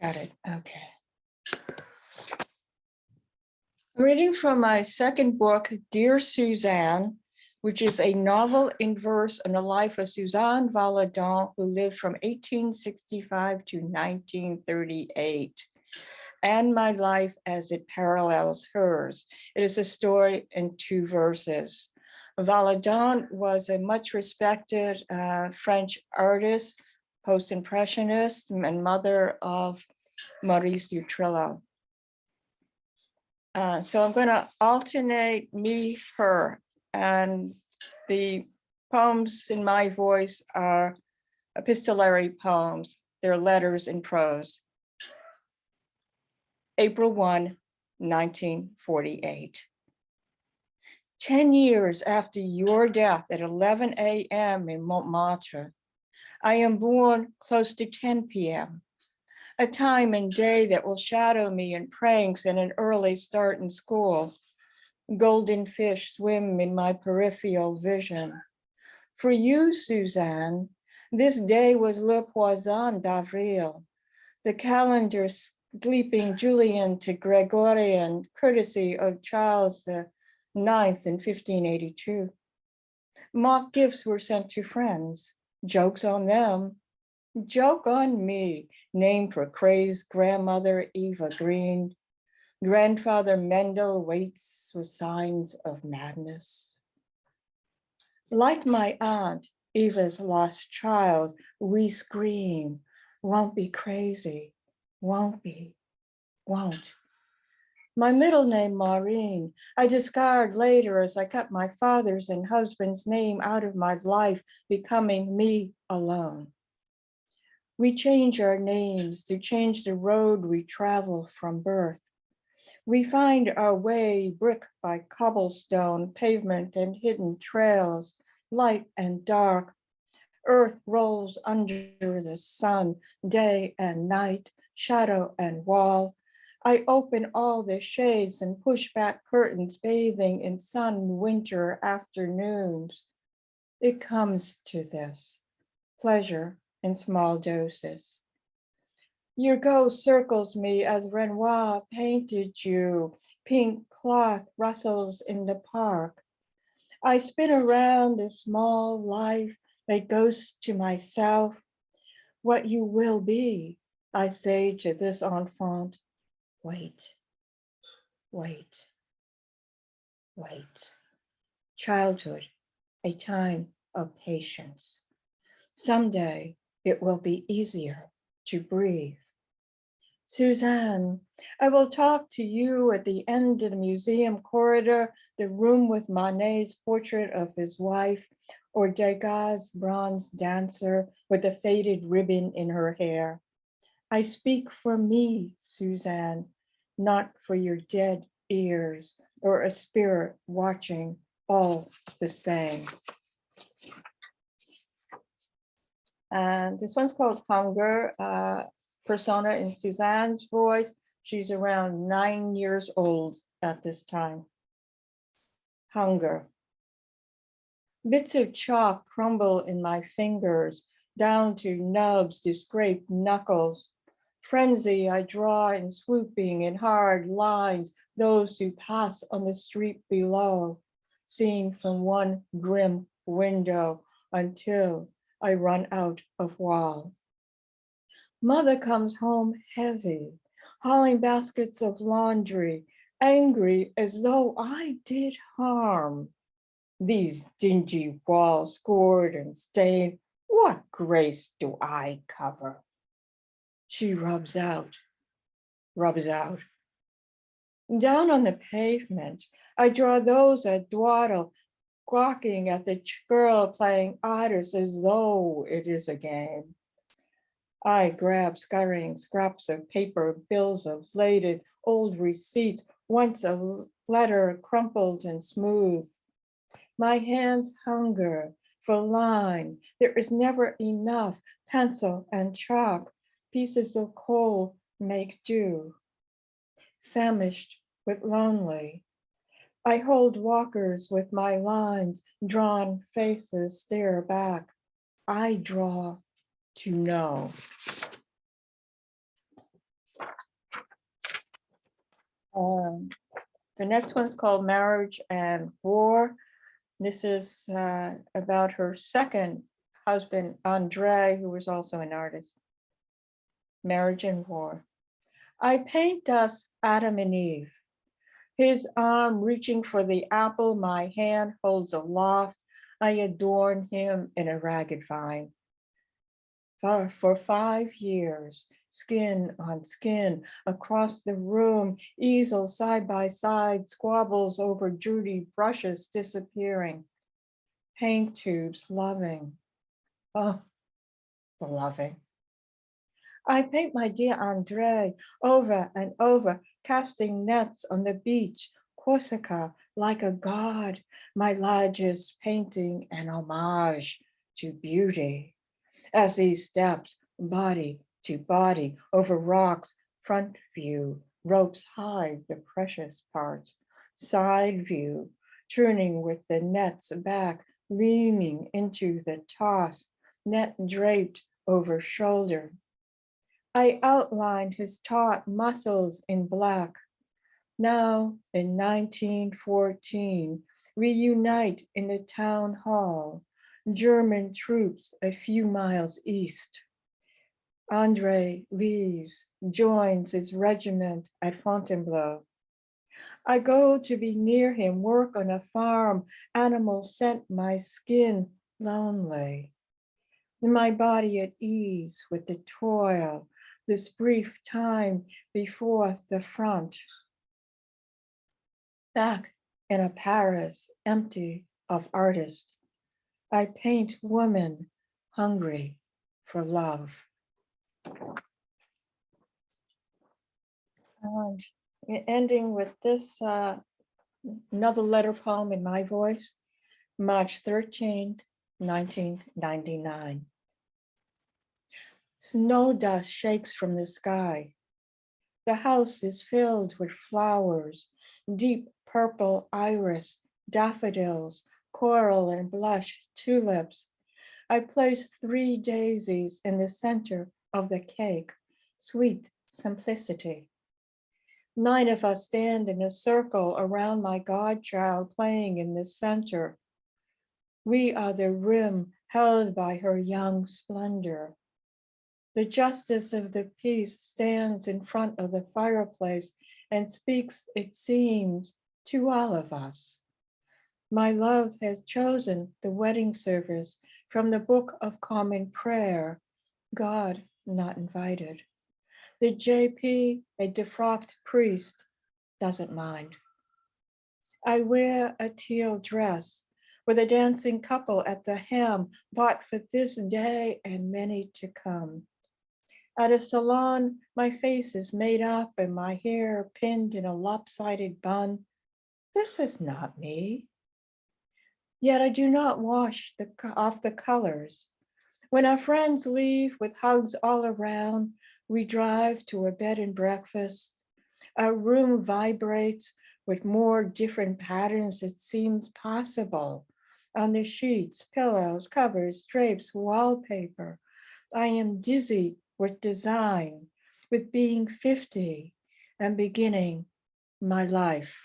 Got it. Okay. I'm reading from my second book, Dear Suzanne, which is a novel in verse on the life of Suzanne Valadon, who lived from 1865 to 1938, and my life as it parallels hers. It is a story in 2 verses. Valadon was a much respected French artist, post-impressionist, and mother of Maurice Utrillo. So I'm going to alternate me, her, and the poems in my voice are epistolary poems. They're letters in prose. April 1, 1948. 10 years after your death at 11 a.m. in Montmartre, I am born close to 10 p.m., a time and day that will shadow me in pranks and an early start in school. Golden fish swim in my peripheral vision. For you, Suzanne, this day was Le Poisson d'Avril, the calendar sleeping Julian to Gregorian, courtesy of Charles the Ninth in 1582. Mock gifts were sent to friends, jokes on them, joke on me, named for crazed grandmother Eva Green. Grandfather Mendel waits with signs of madness. Like my aunt, Eva's lost child, we scream, won't be crazy, won't be, won't. My middle name, Maureen, I discard later as I cut my father's and husband's name out of my life, becoming me alone. We change our names to change the road we travel from birth. We find our way brick by cobblestone, pavement and hidden trails, light and dark. Earth rolls under the sun, day and night, shadow and wall. I open all the shades and push back curtains, bathing in sun winter afternoons. It comes to this, pleasure in small doses. Your ghost circles me as Renoir painted you. Pink cloth rustles in the park. I spin around the small life, a ghost to myself. What you will be, I say to this enfant, wait, wait, wait. Childhood, a time of patience. Someday it will be easier to breathe. Suzanne, I will talk to you at the end of the museum corridor, the room with Manet's portrait of his wife, or Degas' bronze dancer with a faded ribbon in her hair. I speak for me, Suzanne, not for your dead ears or a spirit watching all the same. And this one's called Hunger. Persona in Suzanne's voice. She's around 9 years old at this time. Hunger. Bits of chalk crumble in my fingers, down to nubs to scrape knuckles. Frenzy, I draw in swooping in hard lines those who pass on the street below, seen from one grim window until I run out of wall. Mother comes home heavy, hauling baskets of laundry, angry as though I did harm. These dingy walls scored and stained, what grace do I cover? She rubs out. Down on the pavement, I draw those at dawdle, gawking at the girl playing otters as though it is a game. I grab scurrying scraps of paper, bills of faded old receipts, once a letter crumpled and smooth. My hands hunger for line. There is never enough pencil and chalk. Pieces of coal make do. Famished with lonely. I hold walkers with my lines, drawn faces stare back. I draw to know. The next one's called Marriage and War. This is about her second husband, Andre, who was also an artist. Marriage and War. I paint us Adam and Eve, his arm reaching for the apple my hand holds aloft. I adorn him in a ragged vine. For 5 years, skin on skin, across the room, easels side by side, squabbles over dirty brushes disappearing, paint tubes loving. Oh, the loving. I paint my dear Andre over and over, casting nets on the beach, Corsica, like a god, my largest painting an homage to beauty. As he steps body to body over rocks, front view, ropes hide the precious parts, side view, turning with the nets back, leaning into the toss, net draped over shoulder. I outlined his taut muscles in black. Now in 1914, reunite in the town hall, German troops a few miles east. Andre leaves, joins his regiment at Fontainebleau. I go to be near him, work on a farm, animals scent my skin, lonely. My body at ease with the toil, this brief time before the front. Back in a Paris empty of artists, I paint women hungry for love. And ending with this, another letter poem in my voice, March 13th, 1999. Snow dust shakes from the sky. The house is filled with flowers, deep purple iris, daffodils, coral and blush tulips. I place 3 daisies in the center of the cake, sweet simplicity. 9 of us stand in a circle around my godchild playing in the center. We are the rim held by her young splendor. The justice of the peace stands in front of the fireplace and speaks, it seems, to all of us. My love has chosen the wedding service from the Book of Common Prayer, God not invited. The JP, a defrocked priest, doesn't mind. I wear a teal dress with a dancing couple at the hem, bought for this day and many to come. At a salon, my face is made up and my hair pinned in a lopsided bun. This is not me. Yet I do not wash off the colors. When our friends leave with hugs all around, we drive to a bed and breakfast. Our room vibrates with more different patterns that seems possible. On the sheets, pillows, covers, drapes, wallpaper. I am dizzy with design, with being 50 and beginning my life.